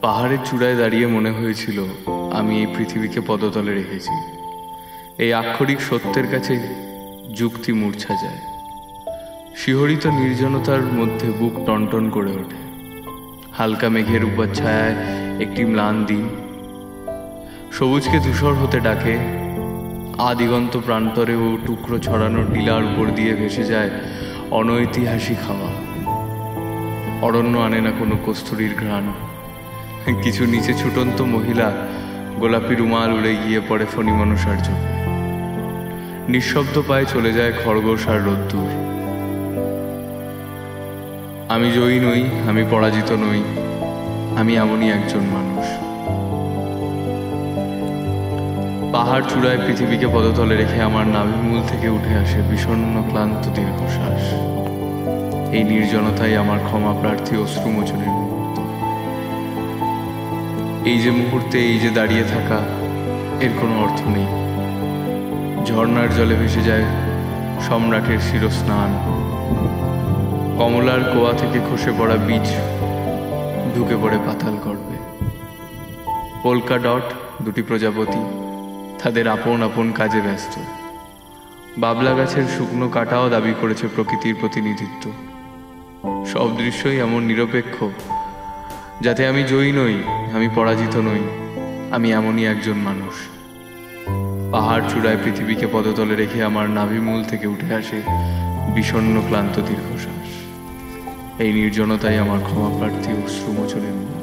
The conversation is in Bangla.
পাহাড়ের চূড়ায় দাঁড়িয়ে মনে হয়েছিল আমি এই পৃথিবীকে পদতলে রেখেছি। এই আক্ষরিক সত্যের কাছে যুক্তি মূর্ছা যায়। শিহরিত নির্জনতার মধ্যে বুক টনটন করে ওঠে। হালকা মেঘের উপর ছায়ায় একটি ম্লান দিন সবুজকে ধূসর হতে ডাকে। আদিগন্ত প্রান্তরে ও টুকরো ছড়ানো টিলার উপর দিয়ে ভেসে যায় অনৈতিহাসিক হাওয়া। অরণ্য আনে না কোনো কস্তুরীর ঘ্রাণ। কিছু নিচে ছুটন্ত মহিলা গোলাপি রুমাল উড়ে গিয়ে পড়ে ফণিমনসার চোখে। নিঃশব্দ পায়ে চলে যায় খরগোশ আর রোদ্দুর। আমি জয়ী নই, আমি পরাজিত নই, আমি এমনই একজন মানুষ। পাহাড় চূড়ায় পৃথিবীকে পদতলে রেখে আমার নাভিমূল থেকে উঠে আসে বিষণ্ণ ক্লান্ত দীর্ঘশ্বাস। এই নির্জনতাই আমার ক্ষমা প্রার্থী অশ্রুমোচনের মুহূর্ত। এই যে মুহূর্তে, এই যে দাঁড়িয়ে থাকা, এর কোনো অর্থ নেই। ঝর্ণার জলে ভেসে যায় সম্রাটের শিরস্নান। কমলার কোয়া থেকে খসে পড়া বীজ ঢুকে পড়ে পাতাল গর্ভে। পোলকা ডট দুটি প্রজাপতি তাদের আপন আপন কাজে ব্যস্ত। বাবলা গাছের শুকনো কাটাও দাবি করেছে প্রকৃতির প্রতিনিধিত্ব। সব দৃশ্যই এমন নিরপেক্ষ যাতে আমি জয়ী নই, আমি পরাজিত নই, আমি এমনই একজন মানুষ। পাহাড় চূড়ায় পৃথিবীকে পদতলে রেখে আমার নাভিমূল থেকে উঠে আসে বিষণ্ণ ক্লান্ত দীর্ঘশ্বাস। এই নির্জনতাই আমার ক্ষমা প্রার্থী অশ্রুমোচনের